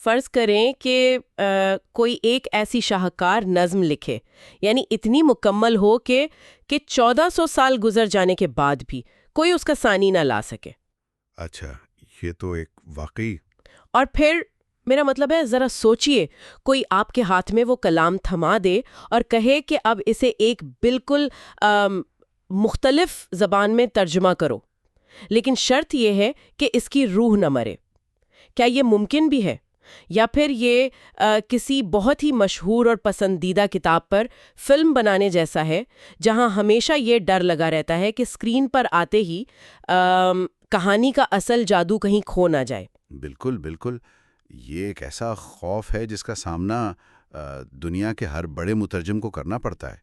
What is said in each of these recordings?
فرض کریں کہ کوئی ایک ایسی شاہکار نظم لکھے، یعنی اتنی مکمل ہو کہ 1400 سال گزر جانے کے بعد بھی کوئی اس کا ثانی نہ لا سکے۔ اچھا، یہ تو ایک واقعی۔ اور پھر میرا مطلب ہے ذرا سوچئے، کوئی آپ کے ہاتھ میں وہ کلام تھما دے اور کہے کہ اب اسے ایک بالکل مختلف زبان میں ترجمہ کرو، لیکن شرط یہ ہے کہ اس کی روح نہ مرے۔ کیا یہ ممکن بھی ہے؟ یا پھر یہ کسی بہت ہی مشہور اور پسندیدہ کتاب پر فلم بنانے جیسا ہے، جہاں ہمیشہ یہ ڈر لگا رہتا ہے کہ اسکرین پر آتے ہی کہانی کا اصل جادو کہیں کھو نہ جائے؟ بالکل بالکل، یہ ایک ایسا خوف ہے جس کا سامنا دنیا کے ہر بڑے مترجم کو کرنا پڑتا ہے،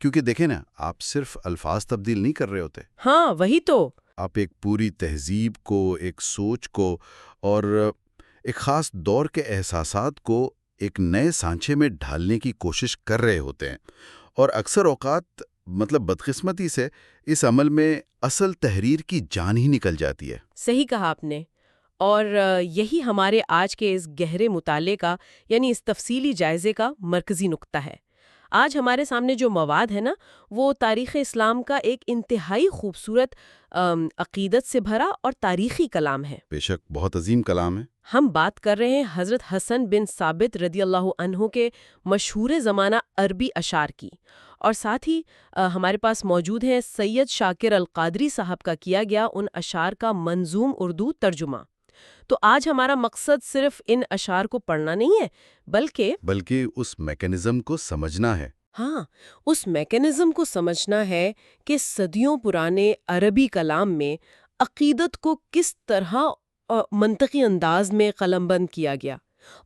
کیونکہ دیکھیں نا، آپ صرف الفاظ تبدیل نہیں کر رہے ہوتے۔ ہاں وہی تو، آپ ایک پوری تہذیب کو، ایک سوچ کو اور ایک خاص دور کے احساسات کو ایک نئے سانچے میں ڈھالنے کی کوشش کر رہے ہوتے ہیں، اور اکثر اوقات بدقسمتی سے اس عمل میں اصل تحریر کی جان ہی نکل جاتی ہے۔ صحیح کہا آپ نے، اور یہی ہمارے آج کے اس گہرے مطالعے کا، یعنی اس تفصیلی جائزے کا مرکزی نقطہ ہے۔ آج ہمارے سامنے جو مواد ہے نا، وہ تاریخ اسلام کا ایک انتہائی خوبصورت عقیدت سے بھرا اور تاریخی کلام ہے۔ بے شک بہت عظیم کلام ہے۔ ہم بات کر رہے ہیں حضرت حسن بن ثابت رضی اللہ عنہ کے مشہور زمانہ عربی اشعار کی، اور ساتھ ہی ہمارے پاس موجود ہیں سید شاکر القادری صاحب کا کیا گیا ان اشعار کا منظوم اردو ترجمہ۔ تو آج ہمارا مقصد صرف ان اشعار کو پڑھنا نہیں ہے، بلکہ اس میکانزم کو سمجھنا ہے۔ ہاں، اس میکانزم کو سمجھنا ہے کہ صدیوں پرانے عربی کلام میں عقیدت کو کس طرح منطقی انداز میں قلم بند کیا گیا،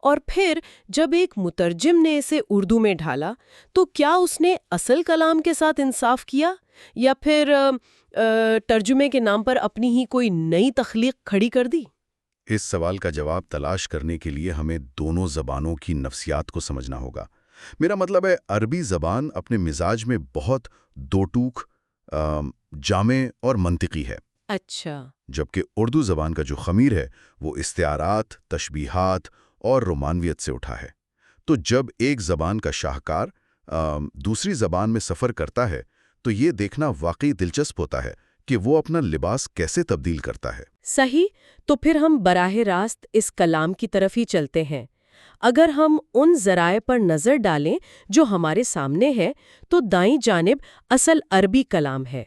اور پھر جب ایک مترجم نے اسے اردو میں ڈھالا تو کیا اس نے اصل کلام کے ساتھ انصاف کیا، یا پھر ترجمے کے نام پر اپنی ہی کوئی نئی تخلیق کھڑی کر دی؟ اس سوال کا جواب تلاش کرنے کے لیے ہمیں دونوں زبانوں کی نفسیات کو سمجھنا ہوگا۔ میرا مطلب ہے، عربی زبان اپنے مزاج میں بہت دو ٹوک، جامع اور منطقی ہے۔ اچھا۔ جبکہ اردو زبان کا جو خمیر ہے وہ استعارات، تشبیہات اور رومانویت سے اٹھا ہے۔ تو جب ایک زبان کا شاہکار دوسری زبان میں سفر کرتا ہے تو یہ دیکھنا واقعی دلچسپ ہوتا ہے کہ وہ اپنا لباس کیسے تبدیل کرتا ہے۔ صحیح، تو پھر ہم براہ راست اس کلام کی طرف ہی چلتے ہیں۔ اگر ہم ان ذرائع پر نظر ڈالیں جو ہمارے سامنے ہے تو دائیں جانب اصل عربی کلام ہے۔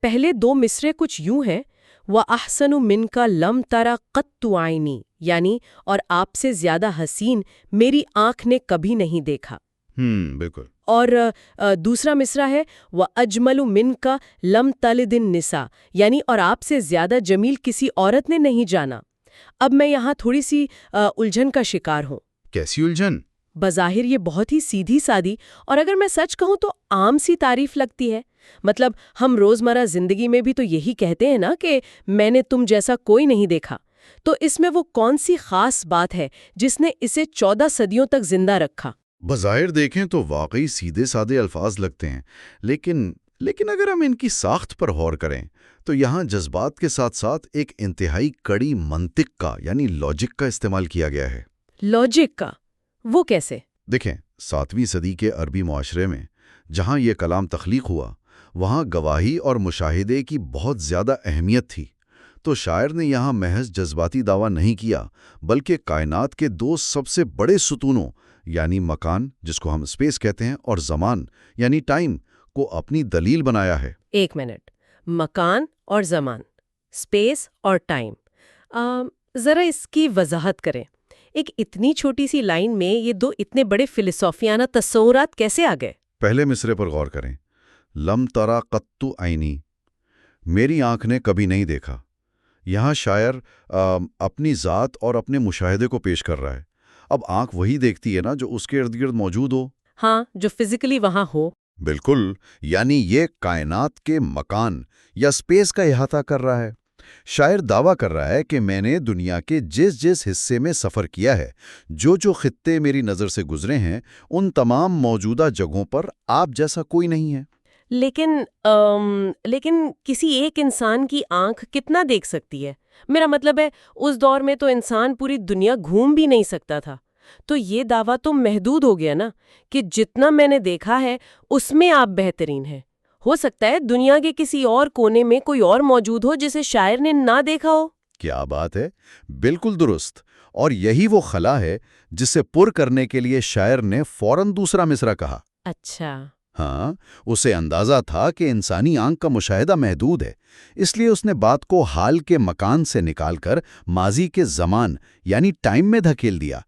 پہلے دو مصرے کچھ یوں ہیں: وَأَحْسَنُ مِنْكَ لَمْ تَرَ قَطُّ عَيْنِي، یعنی اور آپ سے زیادہ حسین میری آنکھ نے کبھی نہیں دیکھا۔ بالکل۔ اور دوسرا مصرع ہے وَأَجْمَلُ مِنْكَ لَمْ تَلِدِ النِّسَاء، یعنی اور آپ سے زیادہ جمیل کسی عورت نے نہیں جانا۔ اب میں یہاں تھوڑی سی الجھن کا شکار ہوں۔ کیسی الجھن؟ بظاہر یہ بہت ہی سیدھی سادی، اور اگر میں سچ کہوں تو عام سی تعریف لگتی ہے۔ مطلب ہم روزمرہ زندگی میں بھی تو یہی کہتے ہیں نا کہ میں نے تم جیسا کوئی نہیں دیکھا۔ تو اس میں وہ کون سی خاص بات ہے جس نے اسے 14 صدیوں تک زندہ رکھا؟ بظاہر دیکھیں تو واقعی سیدھے سادے الفاظ لگتے ہیں، لیکن اگر ہم ان کی ساخت پر غور کریں تو یہاں جذبات کے ساتھ ساتھ ایک انتہائی کڑی منطق کا، یعنی لاجک کا استعمال کیا گیا ہے۔ لاجک کا؟ وہ کیسے؟ دیکھیں، 7ویں صدی کے عربی معاشرے میں جہاں یہ کلام تخلیق ہوا، وہاں گواہی اور مشاہدے کی بہت زیادہ اہمیت تھی۔ تو شاعر نے یہاں محض جذباتی دعویٰ نہیں کیا، بلکہ کائنات کے دو سب سے بڑے ستونوں، یعنی مکان، جس کو ہم اسپیس کہتے ہیں، اور زمان، یعنی ٹائم، کو اپنی دلیل بنایا ہے۔ ایک منٹ، مکان اور زمان، اسپیس اور ٹائم، ذرا اس کی وضاحت کریں۔ ایک اتنی چھوٹی سی لائن میں یہ دو اتنے بڑے فلسفیانہ تصورات کیسے آ گئے؟ پہلے مصرے پر غور کریں، لم ترا قط عینی، میری آنکھ نے کبھی نہیں دیکھا۔ یہاں شاعر اپنی ذات اور اپنے مشاہدے کو پیش کر رہا ہے۔ اب آنکھ وہی دیکھتی ہے نا جو اس کے ارد گرد موجود ہو۔ ہاں، جو فزیکلی وہاں ہو۔ بالکل، یعنی یہ کائنات کے مکان یا اسپیس کا احاطہ کر رہا ہے۔ شاعر دعویٰ کر رہا ہے کہ میں نے دنیا کے جس حصے میں سفر کیا ہے، جو خطے میری نظر سے گزرے ہیں، ان تمام موجودہ جگہوں پر آپ جیسا کوئی نہیں ہے۔ لیکن کسی ایک انسان کی آنکھ کتنا دیکھ سکتی ہے؟ میرا مطلب ہے اس دور میں تو انسان پوری دنیا گھوم بھی نہیں سکتا تھا، تو یہ دعویٰ تو محدود ہو گیا نا کہ جتنا میں نے دیکھا ہے اس میں آپ بہترین ہیں۔ ہو سکتا ہے دنیا کے کسی اور کونے میں کوئی اور موجود ہو جسے شاعر نے نہ دیکھا ہو۔ کیا بات ہے، بالکل درست۔ اور یہی وہ خلا ہے جسے پر کرنے کے لیے شاعر نے فوراً دوسرا مصرع کہا۔ اچھا، ہاں، اسے اندازہ تھا کہ انسانی آنکھ کا مشاہدہ محدود ہے، اس لیے اس نے بات کو حال کے مکان سے نکال کر ماضی کے زمان یعنی ٹائم میں دھکیل دیا۔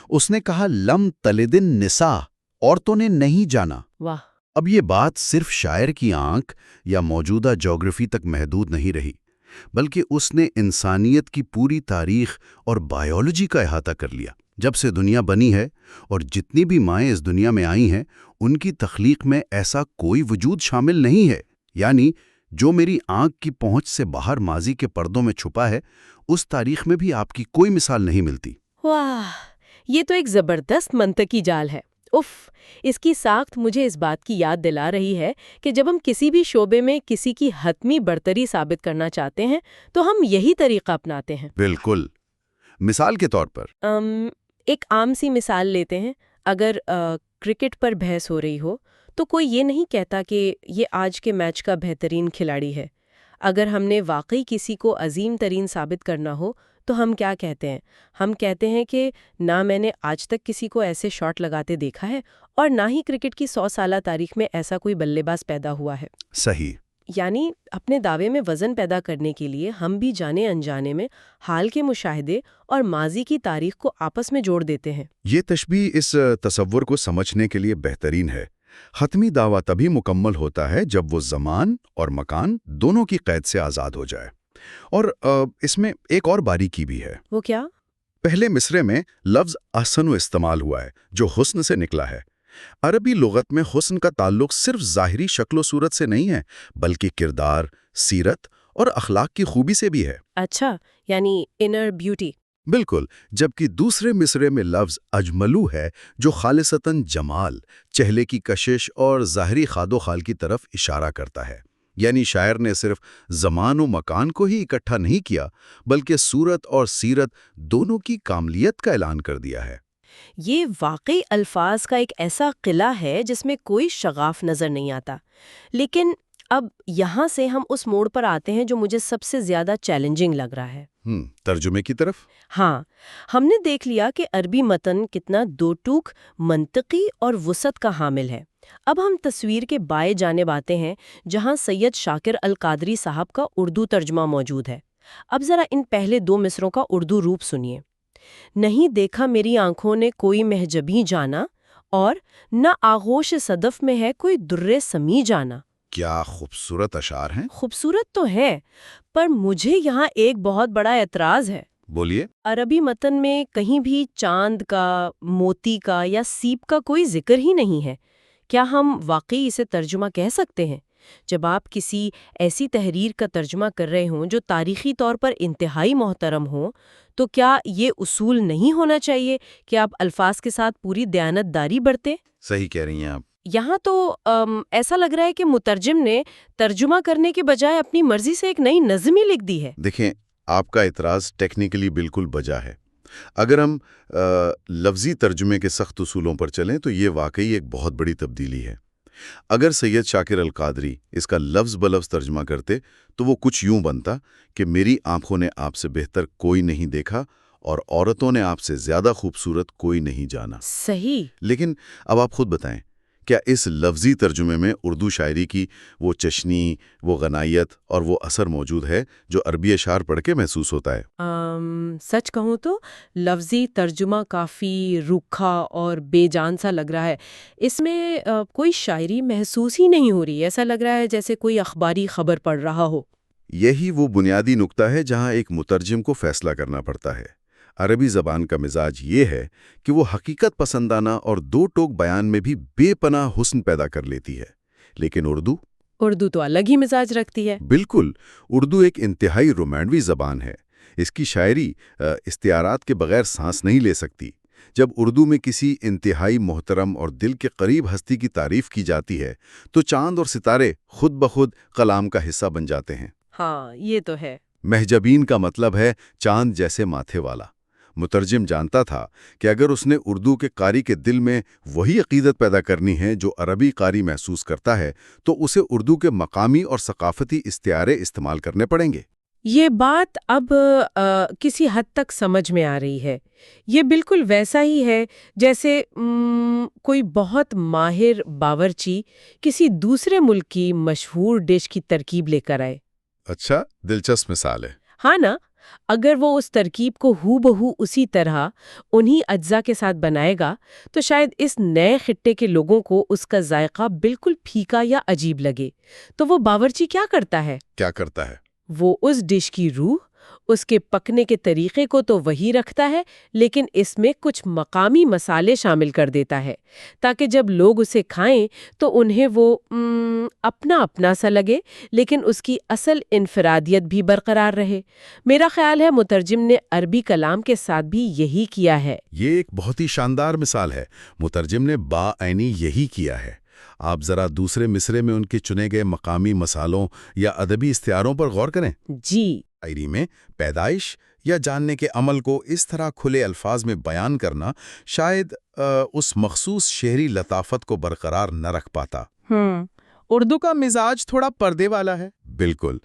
اس نے کہا لم تلدن نساء، عورتوں نے نہیں جانا۔ واہ، اب یہ بات صرف شاعر کی آنکھ یا موجودہ جغرافی تک محدود نہیں رہی، بلکہ اس نے انسانیت کی پوری تاریخ اور بائیولوجی کا احاطہ کر لیا۔ جب سے دنیا بنی ہے اور جتنی بھی مائیں اس دنیا میں آئی ہیں، ان کی تخلیق میں ایسا کوئی وجود شامل نہیں ہے، یعنی جو میری آنکھ کی پہنچ سے باہر ماضی کے پردوں میں چھپا ہے، اس تاریخ میں بھی آپ کی کوئی مثال نہیں ملتی۔ واہ، یہ تو ایک زبردست منطقی جال ہے۔ اف، اس کی ساخت مجھے اس بات کی یاد دلا رہی ہے کہ جب ہم کسی بھی شعبے میں کسی کی حتمی برتری ثابت کرنا چاہتے ہیں تو ہم یہی طریقہ اپناتے ہیں۔ بالکل۔ مثال کے طور پر ایک عام سی مثال لیتے ہیں۔ اگر کرکٹ پر بحث ہو رہی ہو تو کوئی یہ نہیں کہتا کہ یہ آج کے میچ کا بہترین کھلاڑی ہے۔ اگر ہم نے واقعی کسی کو عظیم ترین ثابت کرنا ہو تو ہم کیا کہتے ہیں؟ ہم کہتے ہیں کہ نہ میں نے آج تک کسی کو ایسے شاٹ لگاتے دیکھا ہے اور نہ ہی کرکٹ کی 100 سالہ تاریخ میں ایسا کوئی بلے باز پیدا ہوا ہے۔ صحیح۔ یعنی اپنے دعوے میں وزن پیدا کرنے کے لیے ہم بھی جانے انجانے میں حال کے مشاہدے اور ماضی کی تاریخ کو آپس میں جوڑ دیتے ہیں۔ یہ تشبیہ اس تصور کو سمجھنے کے لیے بہترین ہے۔ حتمی دعویٰ تبھی مکمل ہوتا ہے جب وہ زمان اور مکان دونوں کی قید سے آزاد ہو جائے۔ اور اس میں ایک اور باریکی بھی ہے۔ وہ کیا؟ پہلے مصرع میں لفظ احسن استعمال ہوا ہے جو حسن سے نکلا ہے۔ عربی لغت میں حسن کا تعلق صرف ظاہری شکل و صورت سے نہیں ہے، بلکہ کردار، سیرت اور اخلاق کی خوبی سے بھی ہے۔ اچھا، یعنی انر بیوٹی۔ بالکل، جبکہ دوسرے مصرع میں لفظ اجملو ہے جو خالصتاً جمال، چہرے کی کشش اور ظاہری خاد و خال کی طرف اشارہ کرتا ہے۔ یعنی شاعر نے صرف زمان و مکان کو ہی اکٹھا نہیں کیا، بلکہ صورت اور سیرت دونوں کی کاملیت کا اعلان کر دیا ہے۔ یہ واقعی الفاظ کا ایک ایسا قلعہ ہے جس میں کوئی شغاف نظر نہیں آتا۔ لیکن اب یہاں سے ہم اس موڑ پر آتے ہیں جو مجھے سب سے زیادہ چیلنجنگ لگ رہا ہے۔ ترجمے کی طرف۔ ہاں، ہم نے دیکھ لیا کہ عربی متن کتنا دو ٹوک، منطقی اور وسعت کا حامل ہے۔ اب ہم تصویر کے بائیں جانب آتے ہیں جہاں سید شاکر القادری صاحب کا اردو ترجمہ موجود ہے۔ اب ذرا ان پہلے 2 مصروں کا اردو روپ سنیے۔ نہیں دیکھا میری آنکھوں نے کوئی مہجبی جانا، اور نہ آغوش صدف میں ہے کوئی در سمی جانا۔ کیا خوبصورت اشعار ہیں۔ خوبصورت تو ہے، پر مجھے یہاں ایک بہت بڑا اعتراض ہے۔ بولیے۔ عربی متن میں کہیں بھی چاند کا، موتی کا یا سیپ کا کوئی ذکر ہی نہیں ہے۔ کیا ہم واقعی اسے ترجمہ کہہ سکتے ہیں؟ جب آپ کسی ایسی تحریر کا ترجمہ کر رہے ہوں جو تاریخی طور پر انتہائی محترم ہوں، تو کیا یہ اصول نہیں ہونا چاہیے کہ آپ الفاظ کے ساتھ پوری دیانت داری برتیں؟ صحیح کہہ رہی ہیں آپ۔ یہاں تو ایسا لگ رہا ہے کہ مترجم نے ترجمہ کرنے کے بجائے اپنی مرضی سے ایک نئی نظم ہی لکھ دی ہے۔ دیکھیں، آپ کا اعتراض ٹیکنیکلی بالکل بجا ہے۔ اگر ہم لفظی ترجمے کے سخت اصولوں پر چلیں تو یہ واقعی ایک بہت بڑی تبدیلی ہے۔ اگر سید شاکر القادری اس کا لفظ بلفظ ترجمہ کرتے تو وہ کچھ یوں بنتا کہ میری آنکھوں نے آپ سے بہتر کوئی نہیں دیکھا اور عورتوں نے آپ سے زیادہ خوبصورت کوئی نہیں جانا۔ صحیح۔ لیکن اب آپ خود بتائیں، کیا اس لفظی ترجمے میں اردو شاعری کی وہ چشنی، وہ غنائیت اور وہ اثر موجود ہے جو عربی اشعار پڑھ کے محسوس ہوتا ہے؟ سچ کہوں تو لفظی ترجمہ کافی روکھا اور بے جان سا لگ رہا ہے۔ اس میں کوئی شاعری محسوس ہی نہیں ہو رہی۔ ایسا لگ رہا ہے جیسے کوئی اخباری خبر پڑھ رہا ہو۔ یہی وہ بنیادی نقطہ ہے جہاں ایک مترجم کو فیصلہ کرنا پڑتا ہے۔ عربی زبان کا مزاج یہ ہے کہ وہ حقیقت پسندانہ اور دو ٹوک بیان میں بھی بے پناہ حسن پیدا کر لیتی ہے، لیکن اردو تو الگ ہی مزاج رکھتی ہے۔ بالکل، اردو ایک انتہائی رومانوی زبان ہے۔ اس کی شاعری استعارات کے بغیر سانس نہیں لے سکتی۔ جب اردو میں کسی انتہائی محترم اور دل کے قریب ہستی کی تعریف کی جاتی ہے تو چاند اور ستارے خود بخود کلام کا حصہ بن جاتے ہیں۔ ہاں، یہ تو ہے۔ محجبین کا مطلب ہے چاند جیسے ماتھے والا۔ مترجم جانتا تھا کہ اگر اس نے اردو کے قاری کے دل میں وہی عقیدت پیدا کرنی ہے جو عربی قاری محسوس کرتا ہے تو اسے اردو کے مقامی اور ثقافتی استعارے استعمال کرنے پڑیں گے۔ یہ بات اب کسی حد تک سمجھ میں آ رہی ہے۔ یہ بالکل ویسا ہی ہے جیسے کوئی بہت ماہر باورچی کسی دوسرے ملک کی مشہور ڈش کی ترکیب لے کر آئے۔ اچھا، دلچسپ مثال ہے۔ ہاں نا، اگر وہ اس ترکیب کو ہو بہو اسی طرح انہی اجزاء کے ساتھ بنائے گا تو شاید اس نئے خطے کے لوگوں کو اس کا ذائقہ بالکل پھیکا یا عجیب لگے۔ تو وہ باورچی کیا کرتا ہے؟ کیا کرتا ہے؟ وہ اس ڈش کی روح، اس کے پکنے کے طریقے کو تو وہی رکھتا ہے، لیکن اس میں کچھ مقامی مسالے شامل کر دیتا ہے تاکہ جب لوگ اسے کھائیں تو انہیں وہ اپنا اپنا سا لگے، لیکن اس کی اصل انفرادیت بھی برقرار رہے۔ میرا خیال ہے مترجم نے عربی کلام کے ساتھ بھی یہی کیا ہے۔ یہ ایک بہت ہی شاندار مثال ہے۔ مترجم نے بعینی یہی کیا ہے۔ آپ ذرا دوسرے مصرے میں ان کے چنے گئے مقامی مسالوں یا ادبی استعاروں پر غور کریں۔ جی، شاعری میں پیدائش یا جاننے کے عمل کو اس طرح کھلے الفاظ میں بیان کرنا شاید اس مخصوص شعری لطافت کو برقرار نہ رکھ پاتا۔ اردو کا مزاج تھوڑا پردے والا ہے۔ بالکل،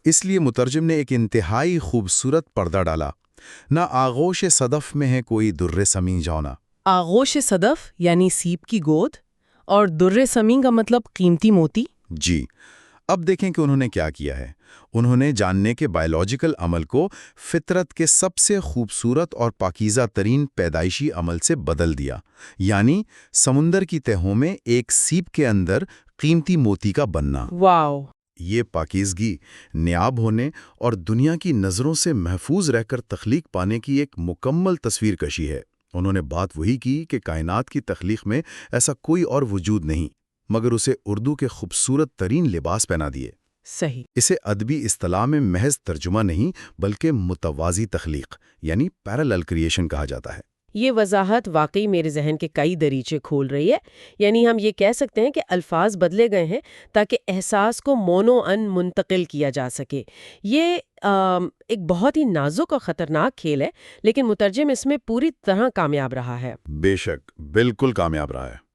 اس لیے مترجم نے ایک انتہائی خوبصورت پردہ ڈالا۔ نہ آغوش صدف میں ہے کوئی در سمی جونا۔ آغوش صدف یعنی سیپ کی گود، اور در سمین کا مطلب قیمتی موتی۔ جی، اب دیکھیں کہ انہوں نے کیا کیا ہے۔ انہوں نے جاننے کے بائیولوجیکل عمل کو فطرت کے سب سے خوبصورت اور پاکیزہ ترین پیدائشی عمل سے بدل دیا، یعنی سمندر کی تہوں میں ایک سیپ کے اندر قیمتی موتی کا بننا۔ واو! یہ پاکیزگی، نیاب ہونے اور دنیا کی نظروں سے محفوظ رہ کر تخلیق پانے کی ایک مکمل تصویر کشی ہے۔ انہوں نے بات وہی کی کہ کائنات کی تخلیق میں ایسا کوئی اور وجود نہیں، مگر اسے اردو کے خوبصورت ترین لباس پہنا دیے۔ صحیح۔ اسے ادبی اصطلاح میں محض ترجمہ نہیں بلکہ متوازی تخلیق یعنی پیرالل کریشن کہا جاتا ہے۔ یہ وضاحت واقعی میرے ذہن کے کئی دریچے کھول رہی ہے۔ یعنی ہم یہ کہہ سکتے ہیں کہ الفاظ بدلے گئے ہیں تاکہ احساس کو مونو ان منتقل کیا جا سکے۔ یہ ایک بہت ہی نازک اور خطرناک کھیل ہے، لیکن مترجم اس میں پوری طرح کامیاب رہا ہے۔ بے شک، بالکل کامیاب رہا ہے۔